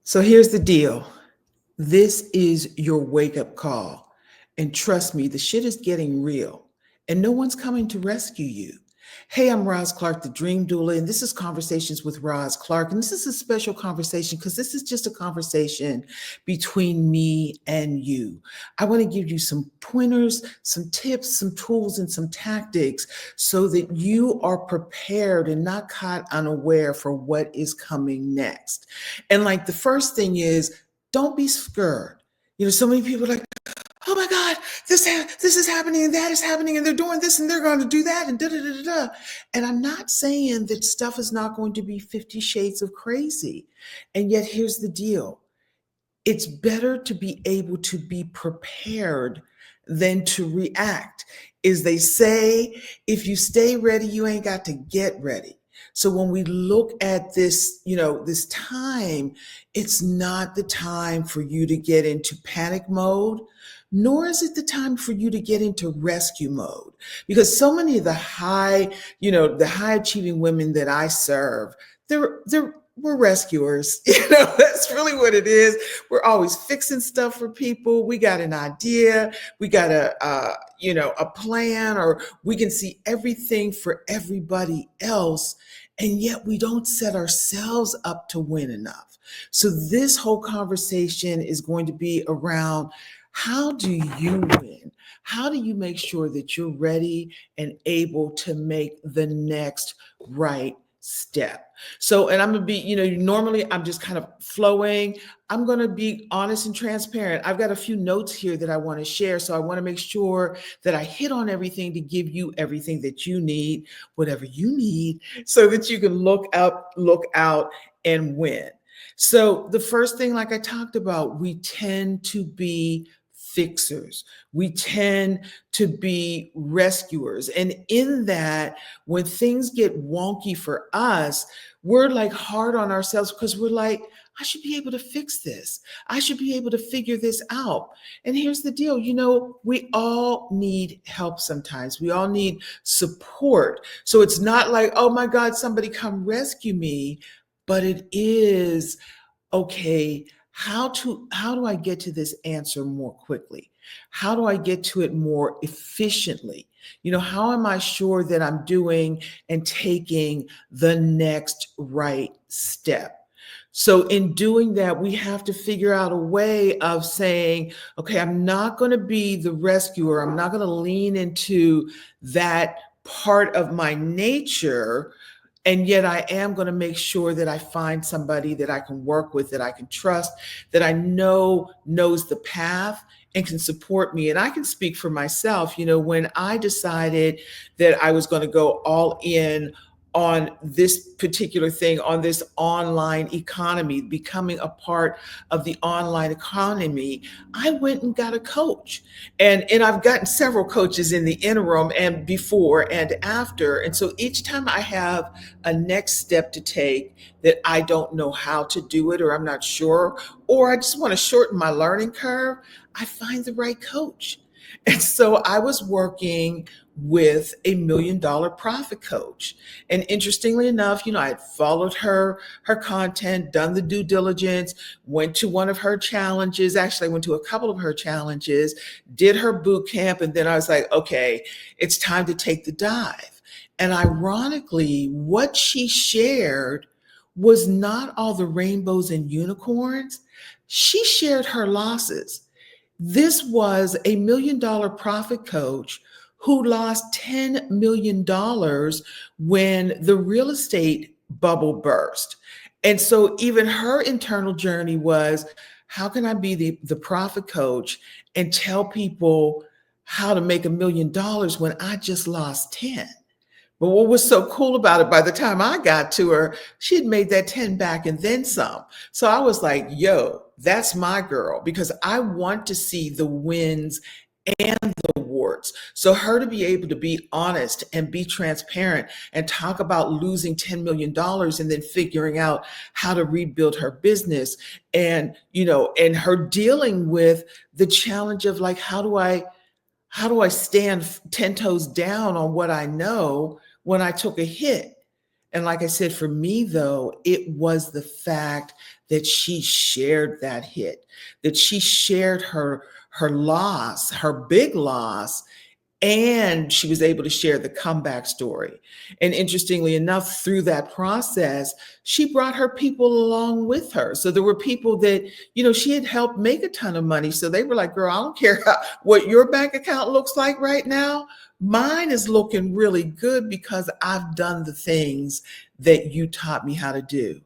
So here's the deal. This is your wake up call. And trust me, the shit is getting real and no one's coming to rescue you. Hey, I'm Roz Clark, the Dream Doula, and this is Conversations with Roz Clark. And this is a special conversation because this is just a conversation between me and you. I want to give you some pointers, some tips, some tools, and some tactics so that you are prepared and not caught unaware for what is coming next. And like the first thing is, don't be scared. So many people are like, oh my God, this is happening and that is happening and they're doing this and they're going to do that and da da da da da. And I'm not saying that stuff is not going to be 50 shades of crazy. And yet here's the deal. It's better to be able to be prepared than to react. As they say, if you stay ready, you ain't got to get ready. So when we look at this, this time, it's not the time for you to get into panic mode, nor is it the time for you to get into rescue mode. Because so many of the the high achieving women that I serve, we're rescuers. That's really what it is. We're always fixing stuff for people. We got an idea. We got a plan, or we can see everything for everybody else. And yet we don't set ourselves up to win enough. So this whole conversation is going to be around, how do you win? How do you make sure that you're ready and able to make the next right step? So, and I'm going to be, normally I'm just kind of flowing. I'm going to be honest and transparent. I've got a few notes here that I want to share. So I want to make sure that I hit on everything to give you everything that you need, whatever you need, so that you can look out and win. So the first thing, like I talked about, we tend to be fixers. We tend to be rescuers. And in that, when things get wonky for us, we're like hard on ourselves because we're like, I should be able to fix this. I should be able to figure this out. And here's the deal, we all need help sometimes. We all need support. So it's not like, oh my God, somebody come rescue me, but it is, okay, how do I get to this answer more quickly? How do I get to it more efficiently? How am I sure that I'm doing and taking the next right step? So in doing that, we have to figure out a way of saying, okay, I'm not going to be the rescuer. I'm not going to lean into that part of my nature. And yet I am going to make sure that I find somebody that I can work with, that I can trust, that I know knows the path and can support me. And I can speak for myself. When I decided that I was going to go all in on this particular thing, on this online economy, becoming a part of the online economy, I went and got a coach. And I've gotten several coaches in the interim and before and after. And so each time I have a next step to take that I don't know how to do it, or I'm not sure, or I just want to shorten my learning curve, I find the right coach. And so I was working with a $1 million profit coach. And interestingly enough, I had followed her content, done the due diligence, went to one of her challenges. Actually, I went to a couple of her challenges, did her boot camp. And then I was like, okay, it's time to take the dive. And ironically, what she shared was not all the rainbows and unicorns. She shared her losses. This was a $1 million profit coach who lost $10 million when the real estate bubble burst. And so even her internal journey was, how can I be the profit coach and tell people how to make $1 million when I just lost 10? But what was so cool about it, by the time I got to her, she had made that 10 back and then some. So I was like, yo, that's my girl, because I want to see the wins and the warts. So her to be able to be honest and be transparent and talk about losing $10 million and then figuring out how to rebuild her business, and, and her dealing with the challenge of like, how do I stand 10 toes down on what I know when I took a hit? And like I said, for me, though, it was the fact that she shared that hit, that she shared her loss, her big loss, and she was able to share the comeback story. And interestingly enough, through that process, she brought her people along with her. So there were people that, she had helped make a ton of money. So they were like, girl, I don't care what your bank account looks like right now. Mine is looking really good because I've done the things that you taught me how to do.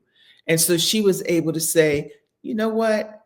And so she was able to say, you know what?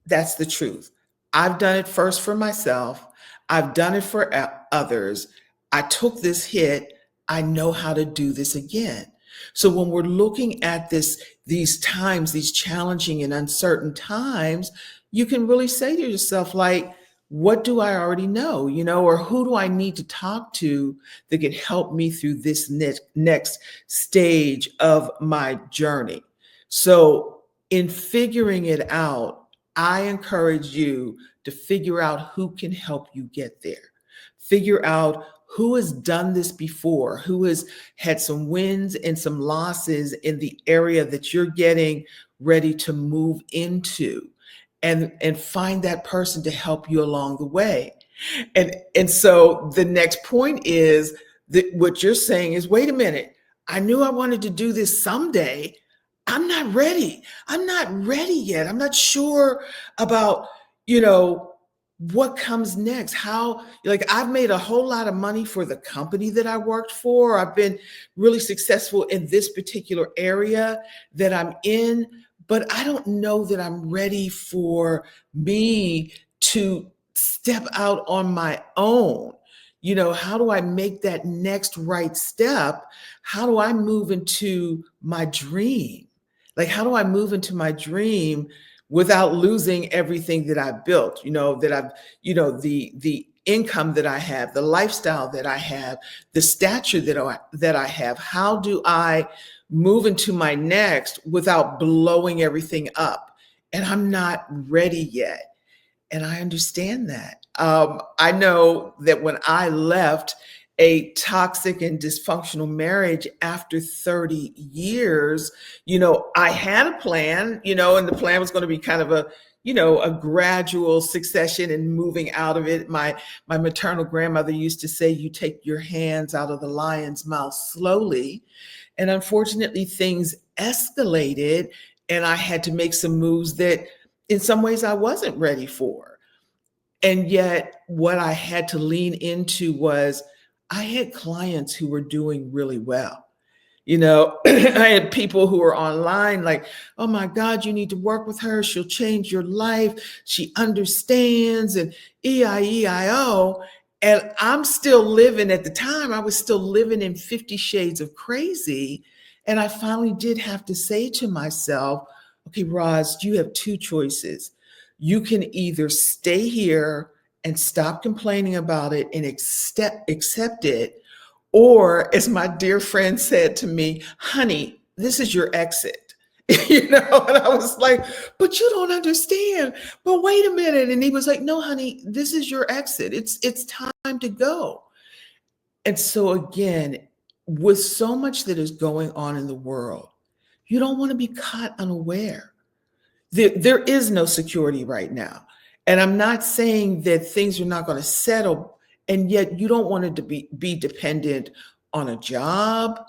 That's the truth. I've done it first for myself. I've done it for others. I took this hit. I know how to do this again. So when we're looking at these times, these challenging and uncertain times, you can really say to yourself, like, what do I already know, or who do I need to talk to that can help me through this next stage of my journey? So in figuring it out, I encourage you to figure out who can help you get there. Figure out who has done this before, who has had some wins and some losses in the area that you're getting ready to move into, and find that person to help you along the way. And so the next point is that what you're saying is, wait a minute, I knew I wanted to do this someday. I'm not ready. I'm not ready yet. I'm not sure about, what comes next. How, like, I've made a whole lot of money for the company that I worked for. I've been really successful in this particular area that I'm in, but I don't know that I'm ready for me to step out on my own. How do I make that next right step? How do I move into my dream? Like, how do I move into my dream without losing everything that I've built, that I've, the income that I have, the lifestyle that I have, the stature that I have? How do I move into my next without blowing everything up? And I'm not ready yet. And I understand that. I know that when I left a toxic and dysfunctional marriage after 30 years, I had a plan, and the plan was going to be kind of a gradual succession and moving out of it. My maternal grandmother used to say, you take your hands out of the lion's mouth slowly. And unfortunately, things escalated, and I had to make some moves that in some ways I wasn't ready for. And yet what I had to lean into was, I had clients who were doing really well. I had people who were online like, oh my God, you need to work with her. She'll change your life. She understands, and EIEIO. And I'm still living, at the time, I was still living in 50 shades of crazy. And I finally did have to say to myself, okay, Roz, you have two choices. You can either stay here and stop complaining about it and accept it, or, as my dear friend said to me, honey, this is your exit. And I was like, but you don't understand. But wait a minute. And he was like, no, honey, this is your exit. It's time to go. And so again, with so much that is going on in the world, you don't want to be caught unaware. There is no security right now. And I'm not saying that things are not going to settle, and yet you don't want it to be dependent on a job,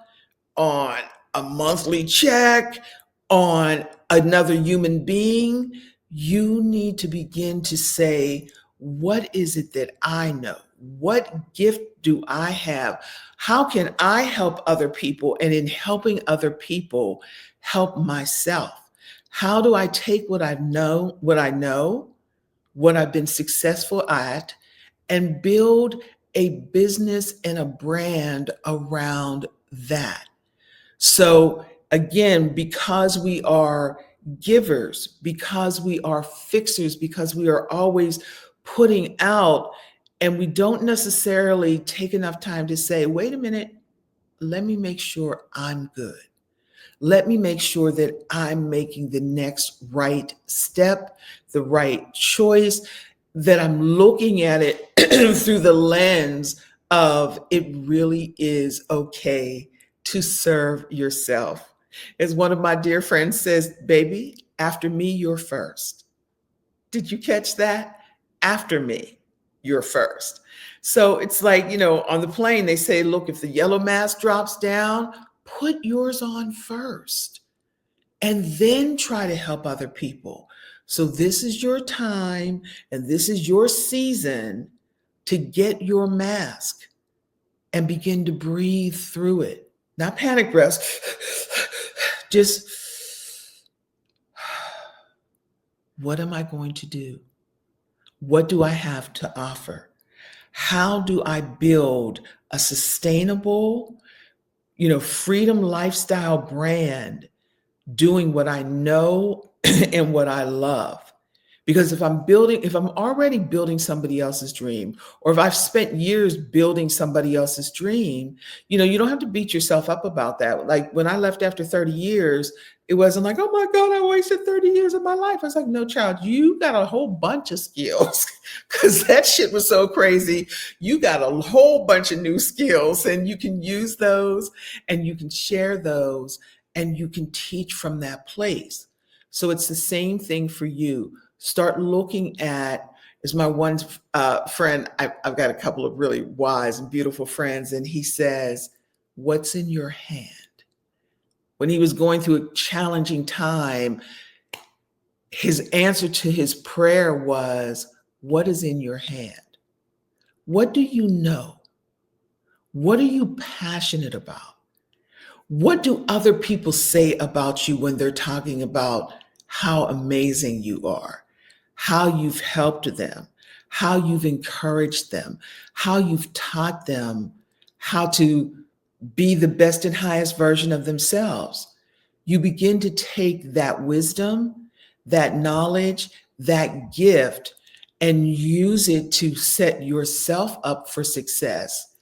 on a monthly check, on another human being. You need to begin to say, what is it that I know? What gift do I have? How can I help other people? And in helping other people, help myself? How do I take what I know, what I've been successful at, and build a business and a brand around that? So again, because we are givers, because we are fixers, because we are always putting out, and we don't necessarily take enough time to say, wait a minute, let me make sure I'm good. Let me make sure that I'm making the next right step, the right choice, that I'm looking at it through the lens of, it really is okay to serve yourself. As one of my dear friends says, baby, after me, you're first. Did you catch that? After me, you're first. So it's like, on the plane, they say, look, if the yellow mask drops down, put yours on first and then try to help other people. So this is your time and this is your season to get your mask and begin to breathe through it. Not panic breaths, just what am I going to do? What do I have to offer? How do I build a sustainable, freedom lifestyle brand doing what I know and what I love? Because if I'm already building somebody else's dream, or if I've spent years building somebody else's dream, you don't have to beat yourself up about that. Like when I left after 30 years, it wasn't like, oh my God, I wasted 30 years of my life. I was like, no, child, you got a whole bunch of skills because that shit was so crazy. You got a whole bunch of new skills and you can use those and you can share those and you can teach from that place. So it's the same thing for you. Start looking at, as my one friend, I've got a couple of really wise and beautiful friends, and he says, what's in your hand? When he was going through a challenging time, his answer to his prayer was, what is in your hand? What do you know? What are you passionate about? What do other people say about you when they're talking about how amazing you are, how you've helped them, how you've encouraged them, how you've taught them how to be the best and highest version of themselves? You begin to take that wisdom, that knowledge, that gift, and use it to set yourself up for success.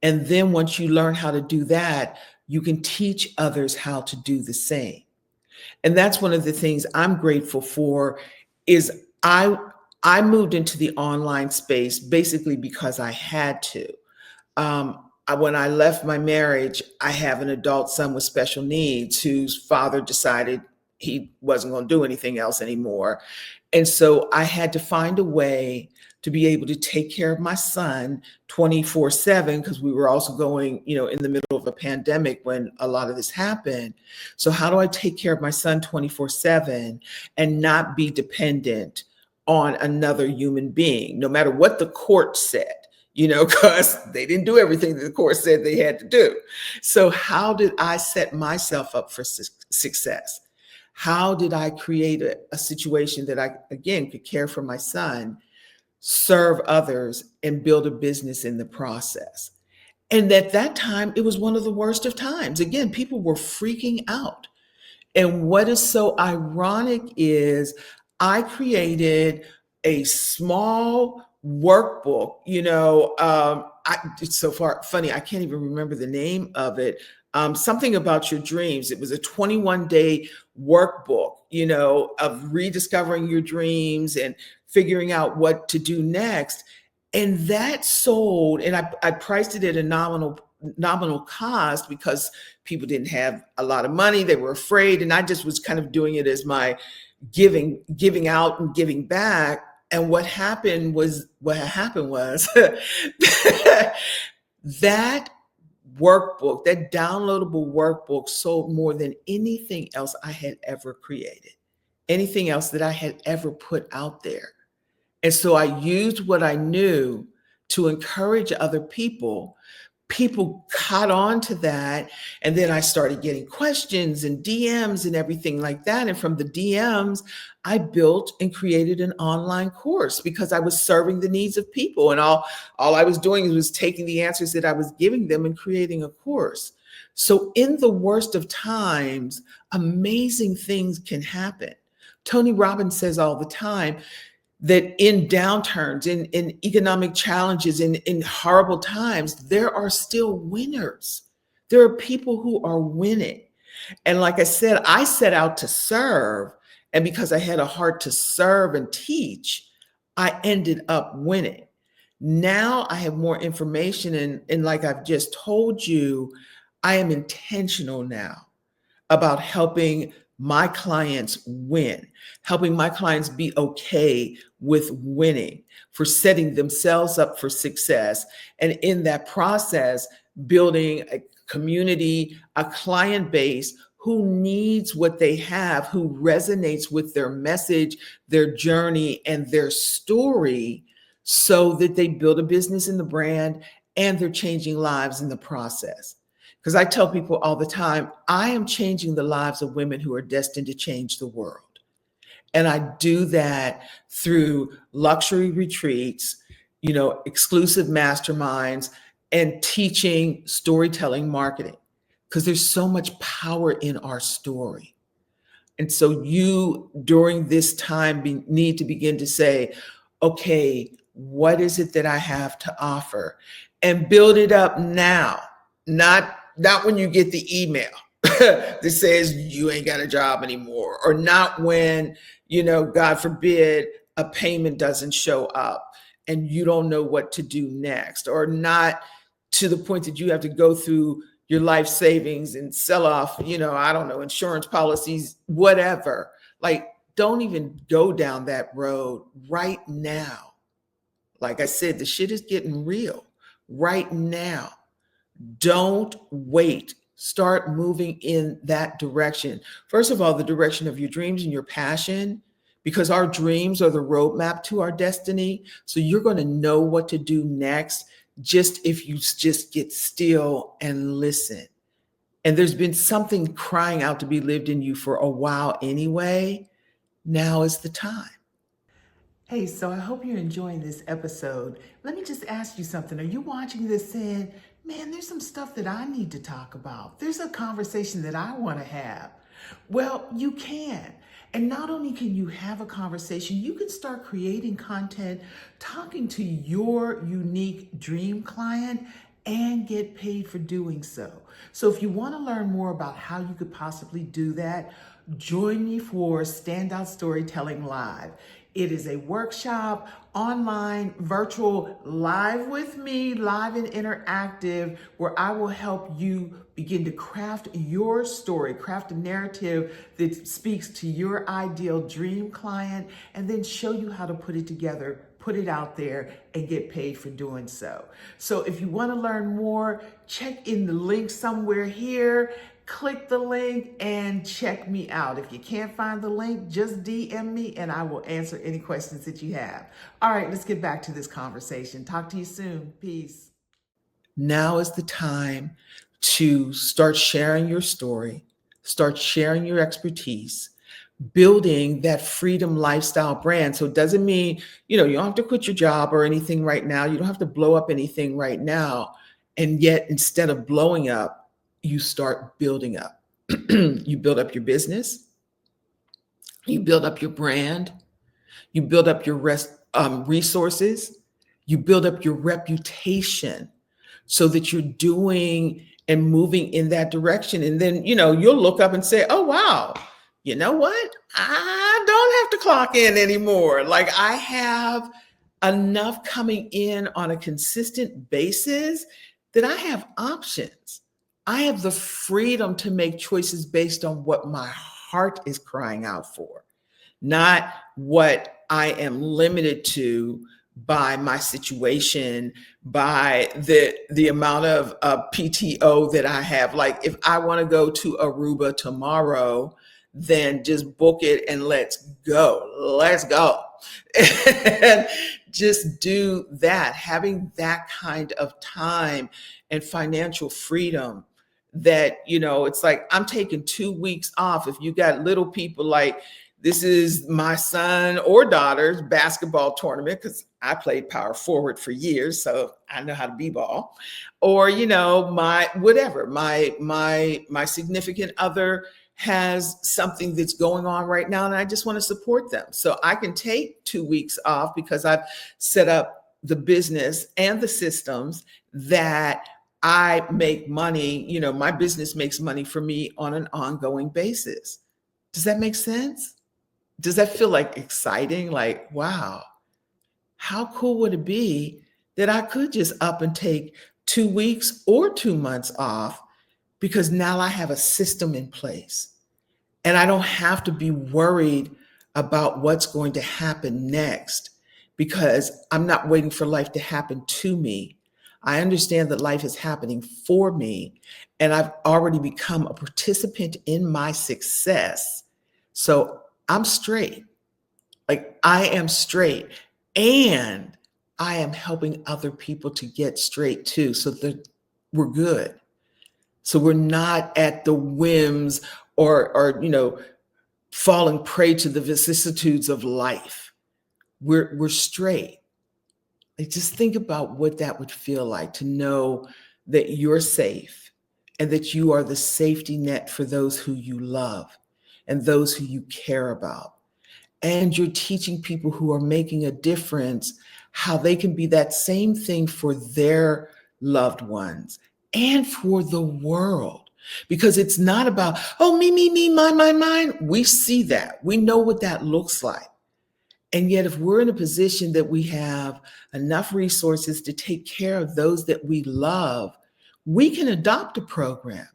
And then once you learn how to do that, you can teach others how to do the same. And that's one of the things I'm grateful for is I moved into the online space basically because I had to. When I left my marriage, I have an adult son with special needs whose father decided he wasn't going to do anything else anymore. And so I had to find a way to be able to take care of my son 24/7 because we were also going, in the middle of a pandemic when a lot of this happened. So how do I take care of my son 24/7 and not be dependent on another human being, no matter what the court said? Because they didn't do everything that the court said they had to do. So how did I set myself up for success? How did I create a situation that I, again, could care for my son, serve others, and build a business in the process? And at that time, it was one of the worst of times. Again, people were freaking out. And what is so ironic is I created a small workbook, it's so far funny, I can't even remember the name of it. Something about your dreams. It was a 21-day workbook, of rediscovering your dreams and figuring out what to do next. And that sold, and I priced it at a nominal cost because people didn't have a lot of money. They were afraid. And I just was kind of doing it as my giving out and giving back. And what happened was that workbook, that downloadable workbook sold more than anything else I had ever created, anything else that I had ever put out there. And so I used what I knew to encourage other people. People caught on to that. And then I started getting questions and DMs and everything like that. And from the DMs, I built and created an online course because I was serving the needs of people. And all I was doing was taking the answers that I was giving them and creating a course. So in the worst of times, amazing things can happen. Tony Robbins says all the time that in downturns, in economic challenges, in horrible times, there are still winners. There are people who are winning. And like I said, I set out to serve. And because I had a heart to serve and teach, I ended up winning. Now I have more information. And like I've just told you, I am intentional now. about helping my clients win, helping my clients be okay with winning, for setting themselves up for success. And in that process, building a community, a client base who needs what they have, who resonates with their message, their journey, and their story, so that they build a business in the brand and they're changing lives in the process. Because I tell people all the time, I am changing the lives of women who are destined to change the world. And I do that through luxury retreats, exclusive masterminds, and teaching storytelling marketing, because there's so much power in our story. And so you, during this time, need to begin to say, okay, what is it that I have to offer? And build it up now, not when you get the email that says you ain't got a job anymore, or not when, God forbid, a payment doesn't show up and you don't know what to do next, or not to the point that you have to go through your life savings and sell off, I don't know, insurance policies, whatever. Like, don't even go down that road right now. Like I said, the shit is getting real right now. Don't wait. Start moving in that direction. First of all, the direction of your dreams and your passion, because our dreams are the roadmap to our destiny. So you're going to know what to do next, just if you just get still and listen. And there's been something crying out to be lived in you for a while anyway. Now is the time. Hey, so I hope you're enjoying this episode. Let me just ask you something. Are you watching this saying, man, there's some stuff that I need to talk about? There's a conversation that I want to have. Well, you can. And not only can you have a conversation, you can start creating content, talking to your unique dream client, and get paid for doing so. So if you want to learn more about how you could possibly do that, join me for Standout Storytelling Live. It is a workshop, online, virtual, live with me, live and interactive, where I will help you begin to craft your story, craft a narrative that speaks to your ideal dream client, and then show you how to put it together, put it out there, and get paid for doing so. So if you want to learn more, check in the link somewhere here. Click the link and check me out. If you can't find the link, just DM me and I will answer any questions that you have. All right, let's get back to this conversation. Talk to you soon. Peace. Now is the time to start sharing your story, start sharing your expertise, building that freedom lifestyle brand. So it doesn't mean, you don't have to quit your job or anything right now. You don't have to blow up anything right now. And yet, instead of blowing up, you start building up. You build up your business, you build up your brand, you build up your resources, you build up your reputation, so that you're doing and moving in that direction. And then, you'll look up and say, oh, wow, you know what? I don't have to clock in anymore. Like, I have enough coming in on a consistent basis that I have options. I have the freedom to make choices based on what my heart is crying out for, not what I am limited to by my situation, by the amount of PTO that I have. Like, if I want to go to Aruba tomorrow, then just book it and let's go. Let's go. And just do that. Having that kind of time and financial freedom, that, it's like, I'm taking 2 weeks off. If you got little people, like, this is my son or daughter's basketball tournament, because I played power forward for years, so I know how to b-ball. Or, my whatever, my significant other has something that's going on right now, and I just want to support them. So I can take 2 weeks off because I've set up the business and the systems that I make money. My business makes money for me on an ongoing basis. Does that make sense? Does that feel like exciting? Like, wow, how cool would it be that I could just up and take 2 weeks or 2 months off because now I have a system in place and I don't have to be worried about what's going to happen next because I'm not waiting for life to happen to me. I understand that life is happening for me and I've already become a participant in my success. So I'm straight. Like I am straight and I am helping other people to get straight too so that we're good. So we're not at the whims or falling prey to the vicissitudes of life. We're straight. Like just think about what that would feel like to know that you're safe and that you are the safety net for those who you love and those who you care about. And you're teaching people who are making a difference how they can be that same thing for their loved ones and for the world. Because it's not about, oh, me, mine. We see that. We know what that looks like. And yet, if we're in a position that we have enough resources to take care of those that we love, we can adopt a program.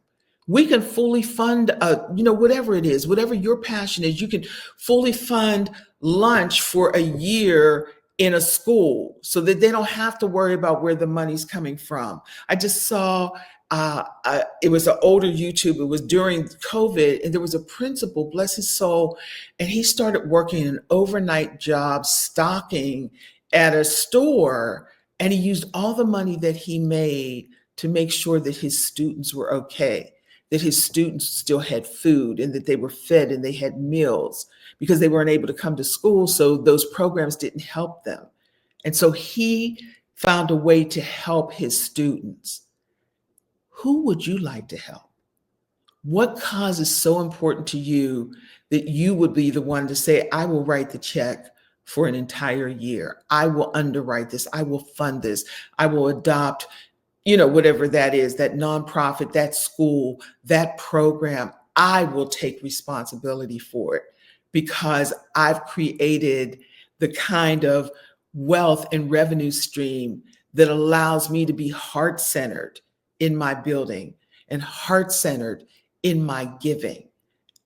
We can fully fund, whatever it is, whatever your passion is, you can fully fund lunch for a year in a school so that they don't have to worry about where the money's coming from. I just saw, it was an older YouTube, it was during COVID, and there was a principal, bless his soul, and he started working an overnight job stocking at a store, and he used all the money that he made to make sure that his students were okay, that his students still had food and that they were fed and they had meals because they weren't able to come to school. So those programs didn't help them. And so he found a way to help his students. Who would you like to help? What cause is so important to you that you would be the one to say, I will write the check for an entire year. I will underwrite this. I will fund this. I will adopt, whatever that is, that nonprofit, that school, that program. I will take responsibility for it because I've created the kind of wealth and revenue stream that allows me to be heart-centered in my building and heart-centered in my giving.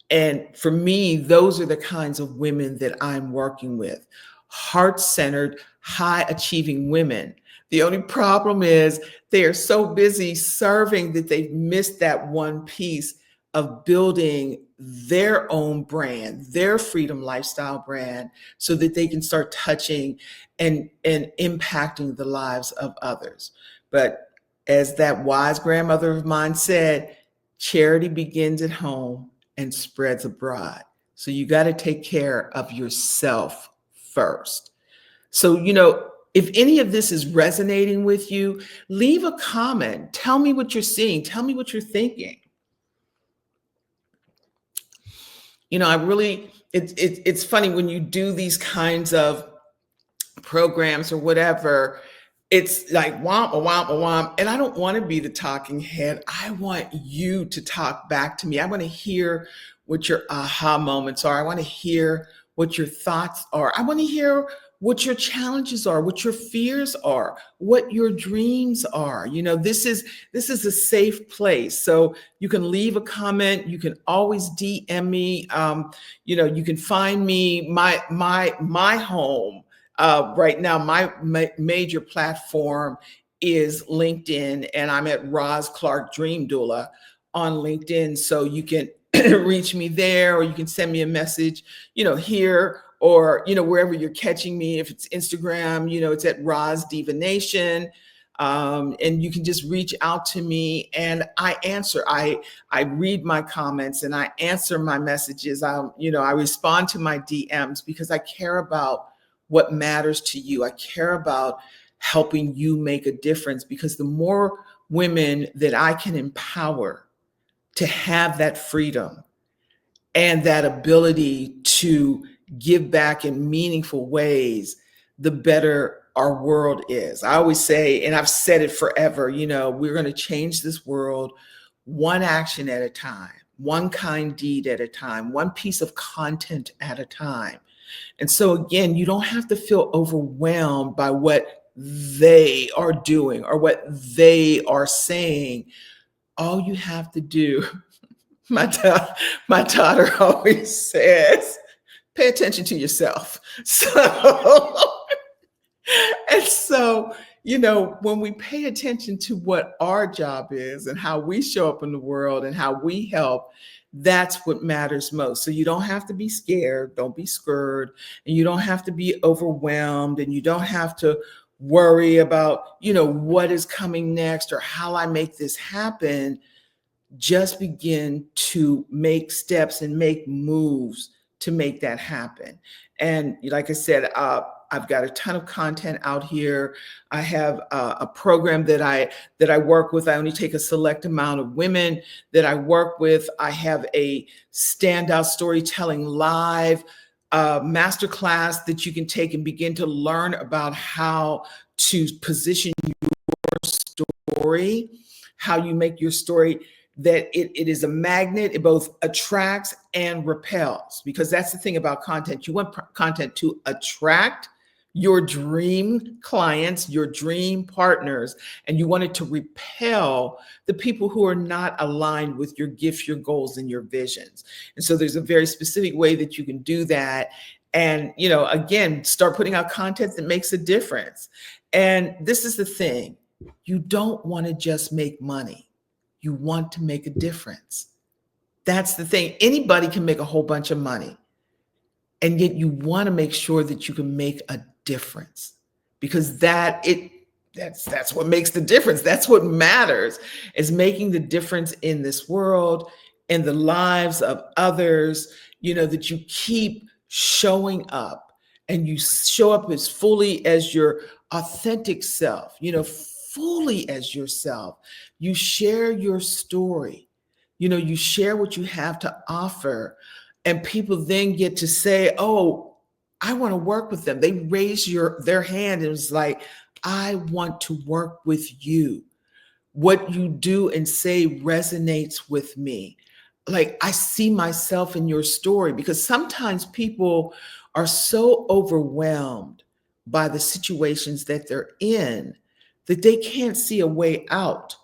And for me, those are the kinds of women that I'm working with. Heart-centered, high-achieving women. The only problem is they are so busy serving that they've missed that one piece of building their own brand, their freedom lifestyle brand, so that they can start touching and impacting the lives of others. But as that wise grandmother of mine said, charity begins at home and spreads abroad. So you got to take care of yourself first. So, if any of this is resonating with you, leave a comment. Tell me what you're seeing. Tell me what you're thinking. It's funny when you do these kinds of programs or whatever, it's like womp, a womp, a womp. And I don't want to be the talking head. I want you to talk back to me. I want to hear what your aha moments are. I want to hear what your thoughts are. I want to hear what your challenges are, what your fears are, what your dreams are. This is a safe place. So you can leave a comment. You can always DM me. You can find me, my home. Right now, my major platform is LinkedIn, and I'm at Roz Clark Dream Doula on LinkedIn. So you can reach me there, or you can send me a message, here, or, wherever you're catching me. If it's Instagram, it's at Roz Diva Nation. And you can just reach out to me and I answer. I read my comments and I answer my messages. I respond to my DMs because I care about what matters to you. I care about helping you make a difference, because the more women that I can empower to have that freedom and that ability to give back in meaningful ways, the better our world is. I always say, and I've said it forever, we're going to change this world one action at a time, one kind deed at a time, one piece of content at a time. And so again, you don't have to feel overwhelmed by what they are doing or what they are saying. All you have to do, my, da- my daughter always says, pay attention to yourself. So, and so, when we pay attention to what our job is and how we show up in the world and how we help, that's what matters most. So you don't have to be scared, don't be scared, and you don't have to be overwhelmed, and you don't have to worry about, what is coming next or how I make this happen. Just begin to make steps and make moves to make that happen. And like I said, I've got a ton of content out here. I have a program that I work with. I only take a select amount of women that I work with. I have a standout storytelling live masterclass that you can take and begin to learn about how to position story, how you make your story that it is a magnet. It both attracts and repels, because that's the thing about content. You want content to attract your dream clients, your dream partners, and you want it to repel the people who are not aligned with your gifts, your goals, and your visions. And so there's a very specific way that you can do that. And, again, start putting out content that makes a difference. And this is the thing. You don't want to just make money. You want to make a difference. That's the thing. Anybody can make a whole bunch of money. And yet you want to make sure that you can make a difference, because that's what makes the difference. That's what matters, is making the difference in this world, in the lives of others, that you keep showing up, and you show up as fully as your authentic self, fully as yourself. You share your story, you share what you have to offer, and people then get to say, oh, I want to work with them. They raise their hand and it's like, I want to work with you. What you do and say resonates with me. Like, I see myself in your story, because sometimes people are so overwhelmed by the situations that they're in that they can't see a way out.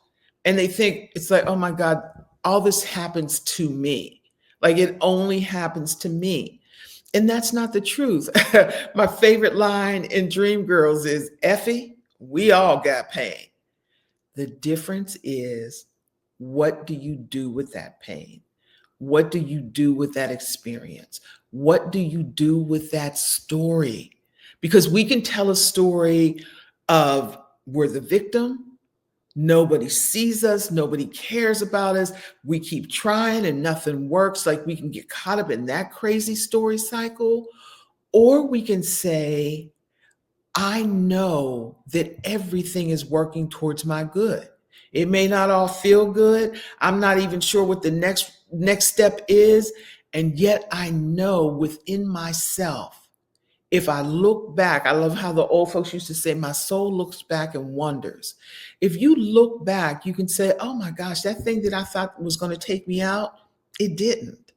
And they think it's like, oh my God, all this happens to me. Like, it only happens to me. And that's not the truth. My favorite line in Dreamgirls is, Effie, we all got pain. The difference is, what do you do with that pain? What do you do with that experience? What do you do with that story? Because we can tell a story of, we're the victim, nobody sees us, nobody cares about us, we keep trying and nothing works. Like, we can get caught up in that crazy story cycle. Or we can say, I know that everything is working towards my good. It may not all feel good. I'm not even sure what the next step is. And yet I know within myself, if I look back, I love how the old folks used to say, my soul looks back and wonders. If you look back, you can say, oh my gosh, that thing that I thought was going to take me out, it didn't.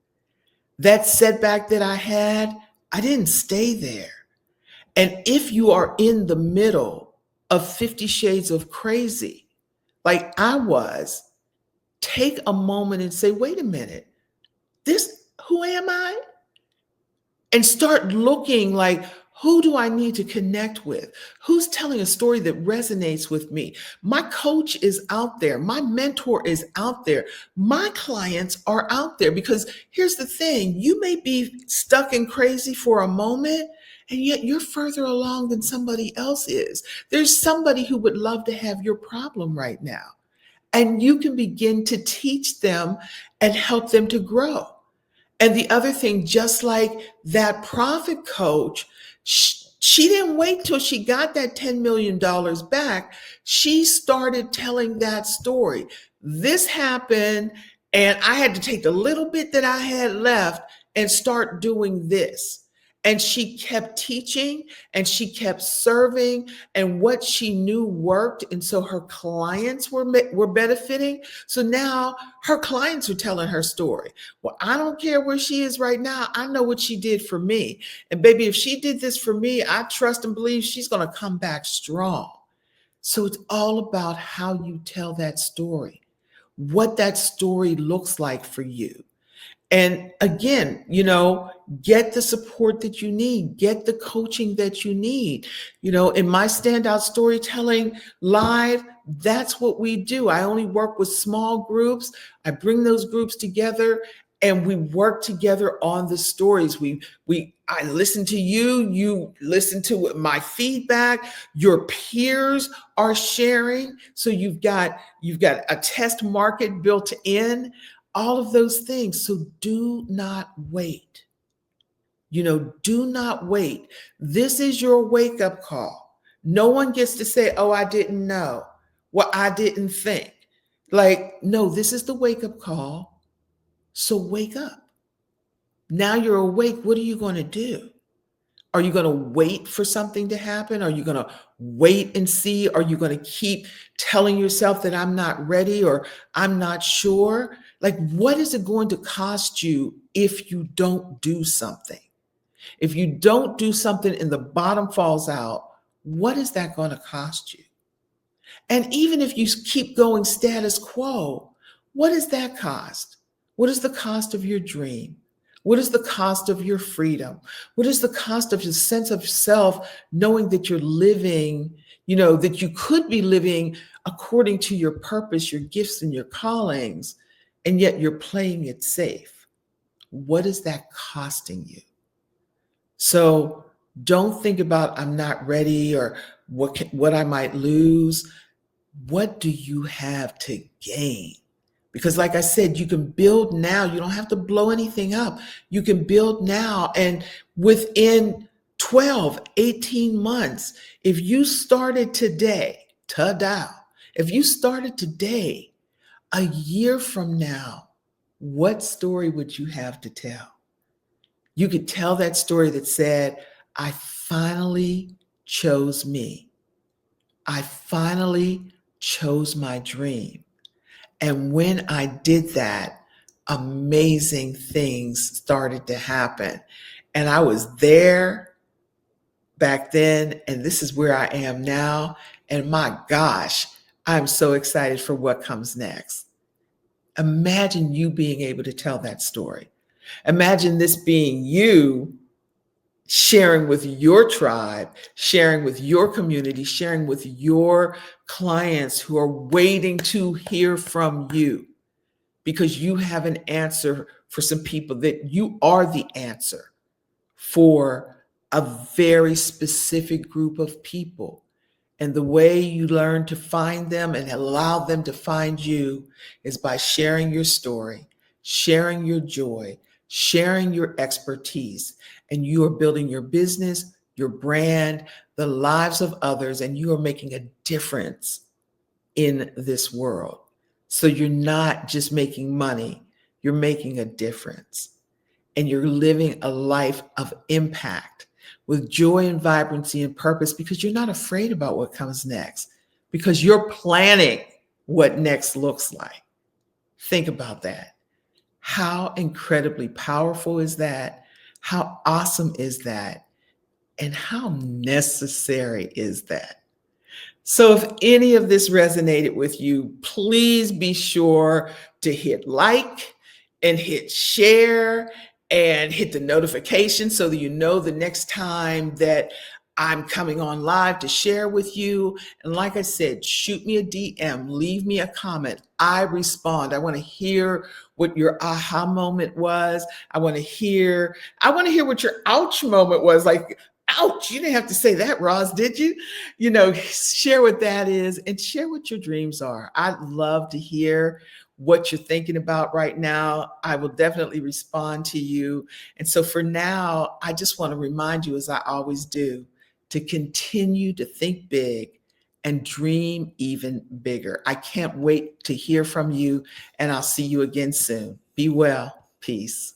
That setback that I had, I didn't stay there. And if you are in the middle of 50 shades of crazy, like I was, take a moment and say, wait a minute, who am I? And start looking like, who do I need to connect with? Who's telling a story that resonates with me? My coach is out there. My mentor is out there. My clients are out there. Because here's the thing, you may be stuck and crazy for a moment, and yet you're further along than somebody else is. There's somebody who would love to have your problem right now. And you can begin to teach them and help them to grow. And the other thing, just like that profit coach, she didn't wait till she got that $10 million back. She started telling that story. This happened, and I had to take the little bit that I had left and start doing this. And she kept teaching and she kept serving, and what she knew worked. And so her clients were benefiting. So now her clients are telling her story. Well, I don't care where she is right now. I know what she did for me. And baby, if she did this for me, I trust and believe she's going to come back strong. So it's all about how you tell that story. what that story looks like for you. And again, get the support that you need, get the coaching that you need. In my standout storytelling live, that's what we do. I only work with small groups. I bring those groups together and we work together on the stories. I listen to you, you listen to my feedback, your peers are sharing. So you've got a test market built in, all of those things. So do not wait. Do not wait. This is your wake up call. No one gets to say, oh, I didn't know. Well, I didn't think. Like, no, this is the wake up call. So wake up. Now you're awake. What are you going to do? Are you going to wait for something to happen? Are you going to wait and see? Are you going to keep telling yourself that I'm not ready or I'm not sure? Like, what is it going to cost you if you don't do something? If you don't do something and the bottom falls out, what is that going to cost you? And even if you keep going status quo, what does that cost? What is the cost of your dream? What is the cost of your freedom? What is the cost of your sense of self, knowing that you're living, that you could be living according to your purpose, your gifts, and your callings, and yet you're playing it safe? What is that costing you? So don't think about, I'm not ready, or what I might lose. What do you have to gain? Because like I said, you can build now. You don't have to blow anything up. You can build now. And within 12, 18 months, if you started today, if you started today, a year from now, what story would you have to tell? You could tell that story that said, I finally chose me. I finally chose my dream. And when I did that, amazing things started to happen. And I was there back then, and this is where I am now. And my gosh, I'm so excited for what comes next. Imagine you being able to tell that story. Imagine this being you sharing with your tribe, sharing with your community, sharing with your clients who are waiting to hear from you, because you have an answer for some people, that you are the answer for a very specific group of people. And the way you learn to find them and allow them to find you is by sharing your story, sharing your joy, sharing your expertise. And you are building your business, your brand, the lives of others, and you are making a difference in this world. So you're not just making money, you're making a difference. And you're living a life of impact with joy and vibrancy and purpose, because you're not afraid about what comes next, because you're planning what next looks like. Think about that. How incredibly powerful is that? How awesome is that? And how necessary is that? So if any of this resonated with you, please be sure to hit like and hit share and hit the notification so that you know the next time that I'm coming on live to share with you. And like I said, shoot me a DM, leave me a comment. I respond. I want to hear what your aha moment was. I want to hear what your ouch moment was. Like, ouch, you didn't have to say that, Roz, did you? Share what that is and share what your dreams are. I'd love to hear what you're thinking about right now. I will definitely respond to you. And so for now, I just want to remind you, as I always do, to continue to think big and dream even bigger. I can't wait to hear from you, and I'll see you again soon. Be well. Peace.